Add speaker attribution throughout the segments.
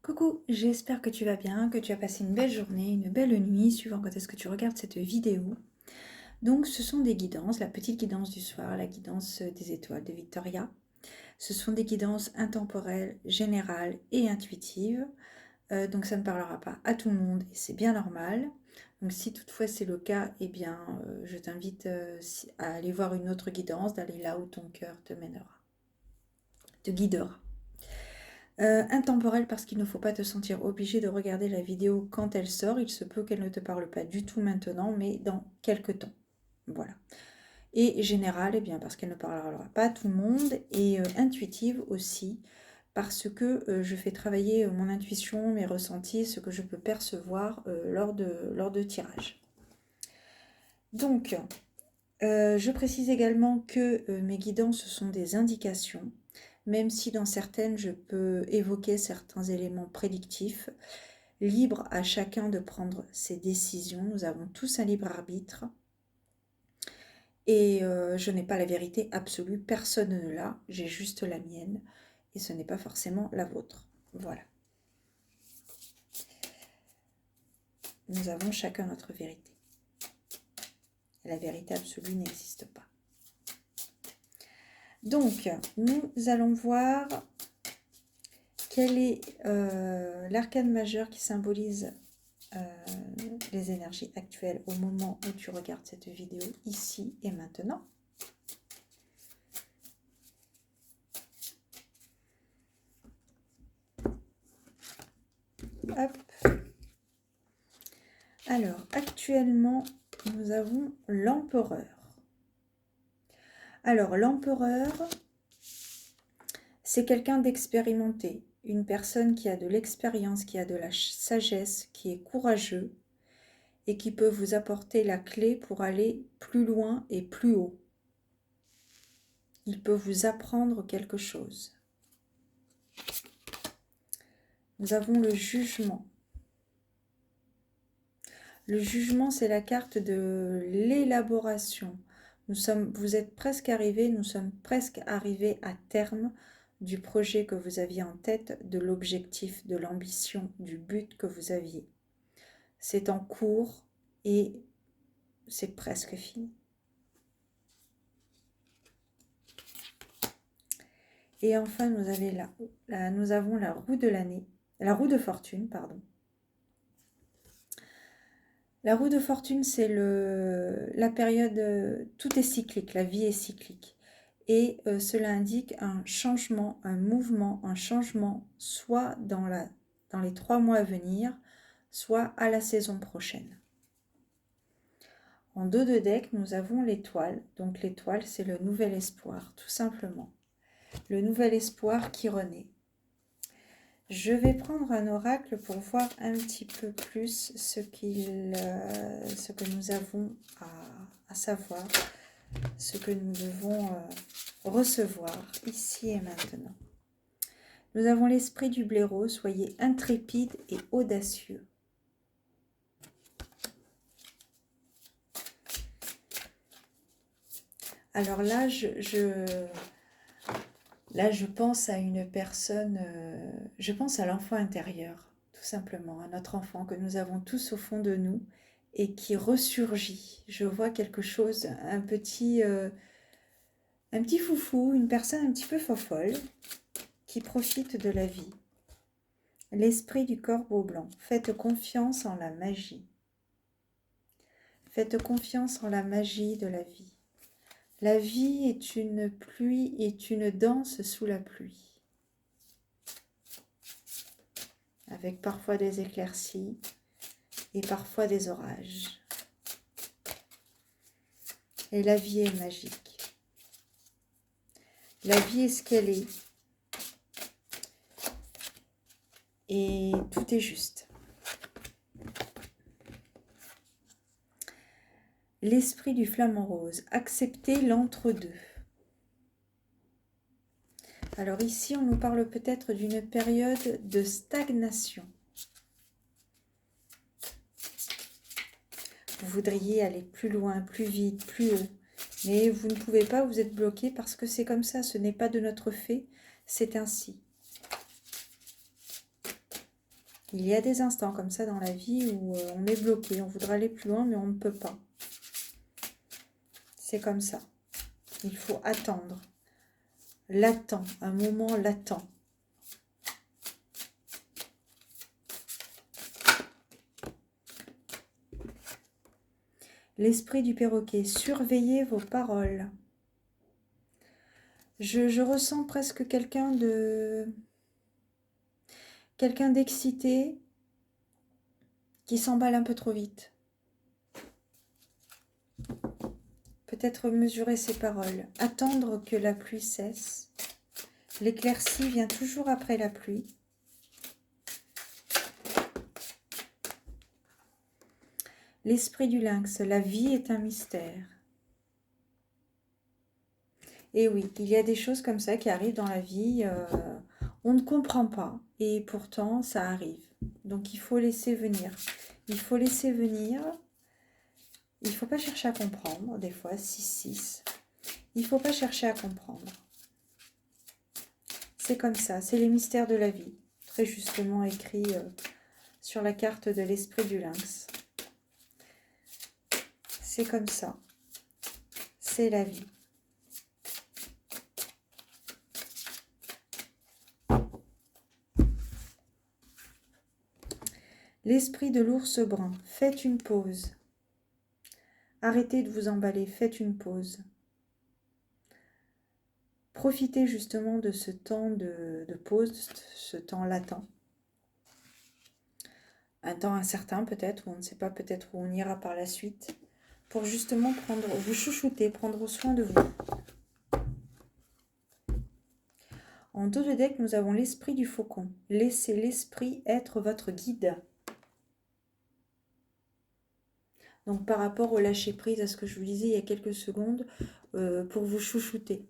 Speaker 1: Coucou, j'espère que tu vas bien, que tu as passé une belle journée, une belle nuit, suivant quand est-ce que tu regardes cette vidéo. Donc ce sont des guidances, la petite guidance du soir, la guidance des étoiles de Victoria. Ce sont des guidances intemporelles, générales et intuitives. Donc ça ne parlera pas à tout le monde et c'est bien normal. Donc si toutefois c'est le cas, eh bien je t'invite à aller voir une autre guidance, d'aller là où ton cœur te mènera, te guidera. Intemporelle parce qu'il ne faut pas te sentir obligé de regarder la vidéo quand elle sort. Il se peut qu'elle ne te parle pas du tout maintenant, mais dans quelques temps. Voilà. Et générale, eh bien parce qu'elle ne parlera pas à tout le monde. Et intuitive aussi, parce que je fais travailler mon intuition, mes ressentis, ce que je peux percevoir lors de tirage. Donc, je précise également que mes guidances sont des indications. Même si dans certaines, je peux évoquer certains éléments prédictifs, libre à chacun de prendre ses décisions. Nous avons tous un libre arbitre. Et je n'ai pas la vérité absolue, personne ne l'a, j'ai juste la mienne. Et ce n'est pas forcément la vôtre. Voilà. Nous avons chacun notre vérité. La vérité absolue n'existe pas. Donc, nous allons voir quel est l'arcane majeur qui symbolise les énergies actuelles au moment où tu regardes cette vidéo, ici et maintenant. Hop. Alors, actuellement, nous avons l'empereur. Alors, l'empereur, c'est quelqu'un d'expérimenté, une personne qui a de l'expérience, qui a de la sagesse, qui est courageux et qui peut vous apporter la clé pour aller plus loin et plus haut. Il peut vous apprendre quelque chose. Nous avons le jugement. Le jugement, c'est la carte de l'élaboration. Vous êtes presque arrivés, nous sommes presque arrivés à terme du projet que vous aviez en tête, de l'objectif, de l'ambition, du but que vous aviez. C'est en cours et c'est presque fini. Et enfin, nous avons la roue de l'année, la roue de fortune, pardon. La roue de fortune, c'est la période, tout est cyclique, la vie est cyclique. Et cela indique un changement, un mouvement, un changement, soit dans les 3 mois à venir, soit à la saison prochaine. En dos de deck, nous avons l'étoile. Donc l'étoile, c'est le nouvel espoir, tout simplement. Le nouvel espoir qui renaît. Je vais prendre un oracle pour voir un petit peu plus ce que nous avons à savoir, ce que nous devons recevoir ici et maintenant. Nous avons l'esprit du blaireau, soyez intrépide et audacieux. Alors là, Là, je pense à une personne, je pense à l'enfant intérieur, tout simplement, à notre enfant que nous avons tous au fond de nous et qui ressurgit. Je vois quelque chose, un petit foufou, une personne un petit peu fofolle qui profite de la vie. L'esprit du corbeau blanc, faites confiance en la magie. Faites confiance en la magie de la vie. La vie est une pluie, est une danse sous la pluie. Avec parfois des éclaircies et parfois des orages. Et la vie est magique. La vie est ce qu'elle est. Et tout est juste. L'esprit du flamant rose, accepter l'entre-deux. Alors ici, on nous parle peut-être d'une période de stagnation. Vous voudriez aller plus loin, plus vite, plus haut. Mais vous ne pouvez pas, vous êtes bloqué parce que c'est comme ça, ce n'est pas de notre fait, c'est ainsi. Il y a des instants comme ça dans la vie où on est bloqué, on voudrait aller plus loin mais on ne peut pas. C'est comme ça. Il faut attendre. Latent, un moment latent. L'esprit du perroquet, surveillez vos paroles. Je ressens presque quelqu'un d'excité qui s'emballe un peu trop vite. Peut-être mesurer ses paroles. Attendre que la pluie cesse. L'éclaircie vient toujours après la pluie. L'esprit du lynx, la vie est un mystère. Et oui, il y a des choses comme ça qui arrivent dans la vie, on ne comprend pas, et pourtant ça arrive. Donc il faut laisser venir. Il faut laisser venir. Il ne faut pas chercher à comprendre, des fois, 6-6. Il ne faut pas chercher à comprendre. C'est comme ça, c'est les mystères de la vie, très justement écrit sur la carte de l'esprit du lynx. C'est comme ça, c'est la vie. L'esprit de l'ours brun, faites une pause. Arrêtez de vous emballer, faites une pause. Profitez justement de ce temps de pause, ce temps latent. Un temps incertain peut-être, ou on ne sait pas, peut-être où on ira par la suite, pour justement vous chouchouter, prendre soin de vous. En dos de deck, nous avons l'esprit du faucon. Laissez l'esprit être votre guide. Donc par rapport au lâcher-prise, à ce que je vous disais il y a quelques secondes, pour vous chouchouter.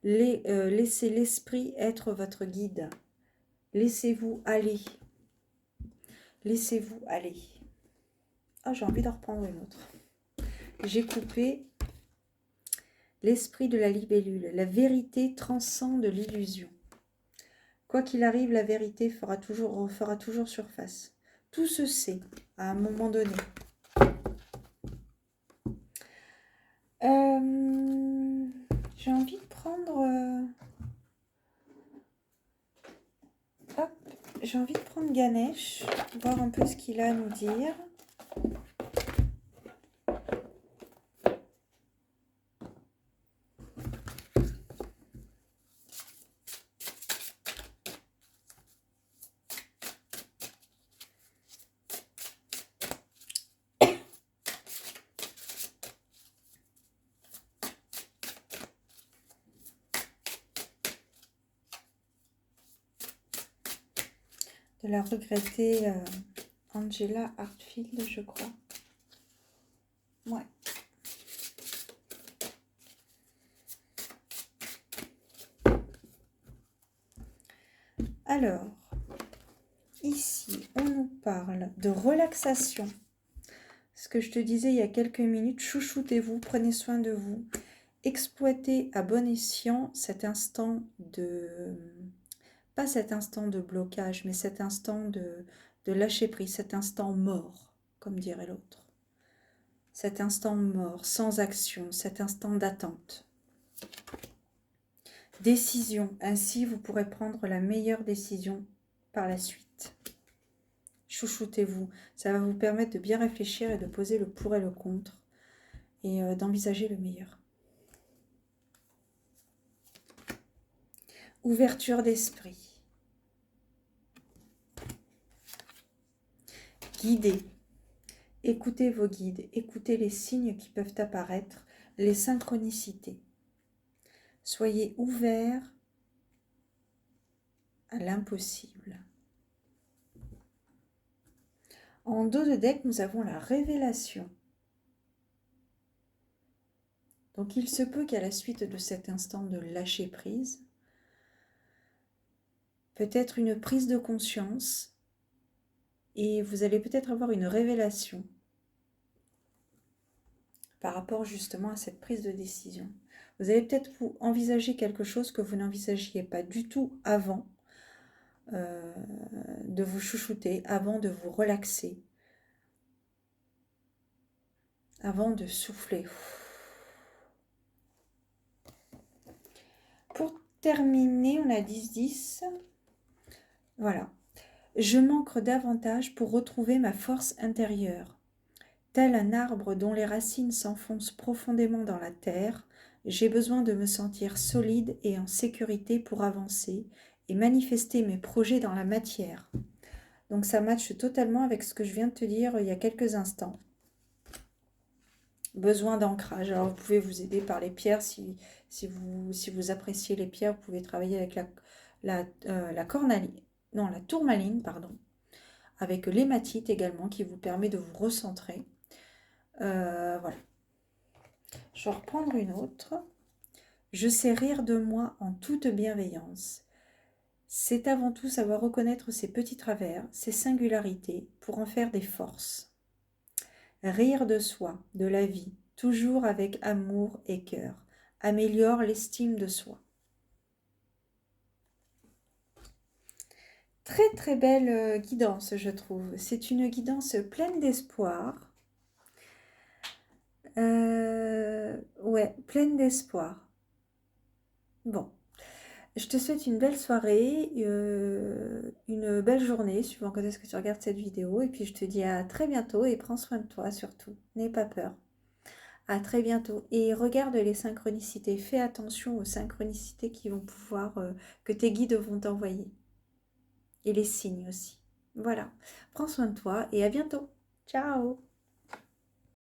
Speaker 1: Laissez l'esprit être votre guide. Laissez-vous aller. Laissez-vous aller. Ah, j'ai envie d'en reprendre une autre. J'ai coupé l'esprit de la libellule. La vérité transcende l'illusion. Quoi qu'il arrive, la vérité fera toujours surface. Tout se sait à un moment donné. J'ai envie de prendre... Hop, j'ai envie de prendre Ganesh, voir un peu ce qu'il a à nous dire. De la regrettée Angela Hartfield, je crois. Ouais. Alors, ici, on nous parle de relaxation. Ce que je te disais il y a quelques minutes, chouchoutez-vous, prenez soin de vous. Exploitez à bon escient cet instant de... Pas cet instant de blocage, mais cet instant de lâcher prise, cet instant mort, comme dirait l'autre. Cet instant mort, sans action, cet instant d'attente. Décision, ainsi vous pourrez prendre la meilleure décision par la suite. Chouchoutez-vous, ça va vous permettre de bien réfléchir et de poser le pour et le contre et d'envisager le meilleur. Ouverture d'esprit. Guidez. Écoutez vos guides, écoutez les signes qui peuvent apparaître, les synchronicités. Soyez ouverts à l'impossible. En dos de deck, nous avons la révélation. Donc il se peut qu'à la suite de cet instant de lâcher prise, peut-être une prise de conscience, et vous allez peut-être avoir une révélation par rapport justement à cette prise de décision. Vous allez peut-être vous envisager quelque chose que vous n'envisagiez pas du tout avant de vous chouchouter avant de vous relaxer, avant de souffler. Pour terminer, on a 10-10. Voilà. Je m'ancre davantage pour retrouver ma force intérieure. Tel un arbre dont les racines s'enfoncent profondément dans la terre, j'ai besoin de me sentir solide et en sécurité pour avancer et manifester mes projets dans la matière. Donc ça matche totalement avec ce que je viens de te dire il y a quelques instants. Besoin d'ancrage. Alors vous pouvez vous aider par les pierres si vous appréciez les pierres, vous pouvez travailler avec la cornaline, non, la tourmaline, pardon, avec l'hématite également qui vous permet de vous recentrer. Voilà. Je vais en reprendre une autre. Je sais rire de moi en toute bienveillance. C'est avant tout savoir reconnaître ses petits travers, ses singularités, pour en faire des forces. Rire de soi, de la vie, toujours avec amour et cœur, améliore l'estime de soi. Très très belle guidance, je trouve. C'est une guidance pleine d'espoir. Ouais, pleine d'espoir. Bon, je te souhaite une belle soirée, une belle journée, suivant quand est-ce que tu regardes cette vidéo. Et puis je te dis à très bientôt et prends soin de toi surtout. N'aie pas peur. À très bientôt. Et regarde les synchronicités. Fais attention aux synchronicités qui vont pouvoir, que tes guides vont t'envoyer. Et les signes aussi. Voilà. Prends soin de toi et à bientôt. Ciao!